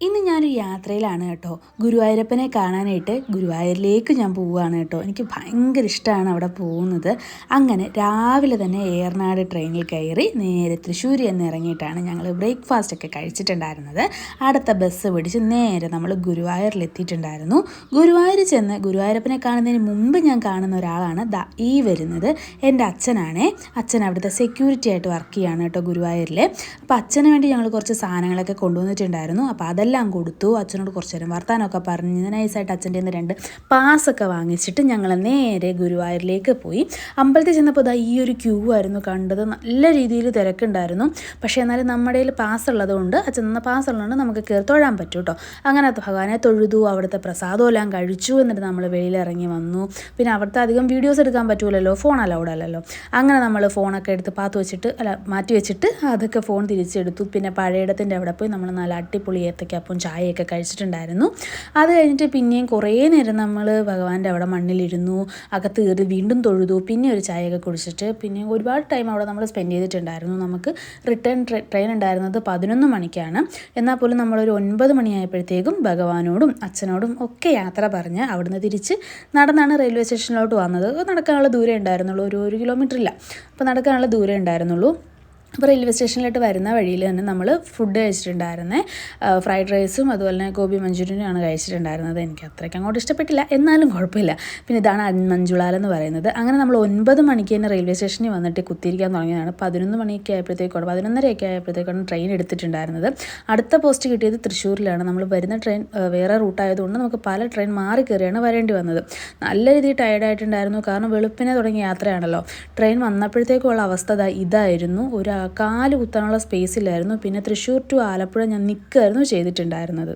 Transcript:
ഇന്ന് ഞാനൊരു യാത്രയിലാണ് കേട്ടോ. ഗുരുവായൂരപ്പനെ കാണാനായിട്ട് ഗുരുവായൂരിലേക്ക് ഞാൻ പോവുകയാണ് കേട്ടോ. എനിക്ക് ഭയങ്കര ഇഷ്ടമാണ് അവിടെ പോകുന്നത്. അങ്ങനെ രാവിലെ തന്നെ ഏറനാട് ട്രെയിനിൽ കയറി നേരെ തൃശ്ശൂർ എന്ന് ഇറങ്ങിയിട്ടാണ് ഞങ്ങൾ ബ്രേക്ക്ഫാസ്റ്റൊക്കെ കഴിച്ചിട്ടുണ്ടായിരുന്നത്. അടുത്ത ബസ് പിടിച്ച് നേരെ നമ്മൾ ഗുരുവായൂരിലെത്തിയിട്ടുണ്ടായിരുന്നു. ഗുരുവായൂർ ചെന്ന് ഗുരുവായൂരപ്പനെ കാണുന്നതിന് മുമ്പ് ഞാൻ കാണുന്ന ഒരാളാണ് ഈ വരുന്നത്. എൻ്റെ അച്ഛനാണേ. അച്ഛൻ അവിടുത്തെ സെക്യൂരിറ്റി ആയിട്ട് വർക്ക് ചെയ്യുകയാണ് കേട്ടോ ഗുരുവായൂരിൽ. അപ്പോൾ അച്ഛന് വേണ്ടി ഞങ്ങൾ കുറച്ച് സാധനങ്ങളൊക്കെ കൊണ്ടുവന്നിട്ടുണ്ടായിരുന്നു. അപ്പോൾ അതെല്ലാം കൊടുത്തു. അച്ഛനോട് കുറച്ച് നേരം വർത്താനമൊക്കെ പറഞ്ഞ് നൈസായിട്ട് അച്ഛൻ്റെ നിന്ന് 2 പാസ്സൊക്കെ വാങ്ങിച്ചിട്ട് ഞങ്ങൾ നേരെ ഗുരുവായൂരിലേക്ക് പോയി. അമ്പലത്തിൽ ചെന്നപ്പോൾ ഈ ഒരു ക്യൂ ആയിരുന്നു കണ്ടത്. നല്ല രീതിയിൽ തിരക്കുണ്ടായിരുന്നു. പക്ഷേ എന്നാലും നമ്മുടെ കയ്യിൽ പാസ് ഉള്ളതുകൊണ്ട് അച്ഛൻ തന്ന പാസ് ഉള്ളതുകൊണ്ട് നമുക്ക് കയറി തൊഴാൻ പറ്റും കേട്ടോ. അങ്ങനെ ഭഗവാനെ തൊഴുതു, അവിടുത്തെ പ്രസാദം എല്ലാം കഴിച്ചു. എന്നിട്ട് നമ്മൾ വെളിയിലിറങ്ങി വന്നു. പിന്നെ അവിടുത്തെ അധികം വീഡിയോസ് എടുക്കാൻ പറ്റൂലല്ലോ, ഫോൺ അലൗഡ് അല്ലല്ലോ. അങ്ങനെ നമ്മൾ ഫോണൊക്കെ എടുത്ത് മാറ്റി വെച്ചിട്ട് അതൊക്കെ ഫോൺ തിരിച്ചെടുത്തു. പിന്നെ പഴയിടത്തിൻ്റെ അവിടെ പോയി നമ്മൾ നല്ല അടിപൊളി ഏത്തയ്ക്കപ്പം ചായയൊക്കെ കഴിച്ചിട്ടുണ്ടായിരുന്നു. അത് കഴിഞ്ഞിട്ട് പിന്നെയും കുറേ നേരം നമ്മൾ ഭഗവാന്റെ അവിടെ മണ്ണിലിരുന്നു, അകത്ത് കയറി വീണ്ടും തൊഴുതു. പിന്നെ ഒരു ചായയൊക്കെ കുടിച്ചിട്ട് പിന്നെ ഒരുപാട് ടൈം അവിടെ നമ്മൾ സ്പെൻഡ് ചെയ്തിട്ടുണ്ടായിരുന്നു. നമുക്ക് റിട്ടേൺ ട്രെയിൻ ഉണ്ടായിരുന്നത് 11 മണിക്കാണ്. എന്നാൽ പോലും നമ്മളൊരു 9 മണിയായപ്പോഴത്തേക്കും ഭഗവാനോടും അച്ഛനോടും ഒക്കെ യാത്ര പറഞ്ഞ് അവിടുന്ന് തിരിച്ച് നടന്നാണ് റെയിൽവേ സ്റ്റേഷനിലോട്ട് വന്നത്. നടക്കാനുള്ള ദൂരം ഉണ്ടായിരുന്നുള്ളൂ, ഒരു 1 കിലോമീറ്റർ ഇല്ല. അപ്പോൾ നടക്കാനുള്ള ദൂരം ഉണ്ടായിരുന്നുള്ളൂ. അപ്പോൾ റെയിൽവേ സ്റ്റേഷനിലോട്ട് വരുന്ന വഴിയിൽ തന്നെ നമ്മൾ ഫുഡ് കഴിച്ചിട്ടുണ്ടായിരുന്നത് ഫ്രൈഡ് റൈസും അതുപോലെ തന്നെ ഗോബി മഞ്ചൂരിയനുമാണ് കഴിച്ചിട്ടുണ്ടായിരുന്നത്. എനിക്ക് അത്രയ്ക്ക് അങ്ങോട്ട് ഇഷ്ടപ്പെട്ടില്ല, എന്നാലും കുഴപ്പമില്ല. പിന്നെ ഇതാണ് മഞ്ജുളാൽ എന്ന് പറയുന്നത്. അങ്ങനെ നമ്മൾ 9 മണിക്ക് തന്നെ റെയിൽവേ സ്റ്റേഷനിൽ വന്നിട്ട് കുത്തിയിരിക്കാൻ തുടങ്ങിയതാണ്. 11 മണിയൊക്കെ ആയപ്പോഴത്തേക്കാണ് 11:30 ആയപ്പോഴത്തേക്കാണ് ട്രെയിൻ എടുത്തിട്ടുണ്ടായിരുന്നത്. അടുത്ത പോസ്റ്റ് കിട്ടിയത് തൃശ്ശൂരിലാണ്. നമ്മൾ വരുന്ന ട്രെയിൻ വേറെ റൂട്ടായതുകൊണ്ട് നമുക്ക് പല ട്രെയിൻ മാറി കയറിയാണ് വരേണ്ടി വന്നത്. നല്ല രീതിയിൽ ടയർഡായിട്ടുണ്ടായിരുന്നു. കാരണം വെളുപ്പിനെ തുടങ്ങിയ യാത്രയാണല്ലോ. ട്രെയിൻ വന്നപ്പോഴത്തേക്കുള്ള അവസ്ഥ ഇതായിരുന്നു. ഒരു കാല് കുത്താനുള്ള സ്പേസ് ഇല്ലായിരുന്നു. പിന്നെ തൃശ്ശൂർ ടു ആലപ്പുഴ ഞാൻ നിൽക്കുകയായിരുന്നു ചെയ്തിട്ടുണ്ടായിരുന്നത്.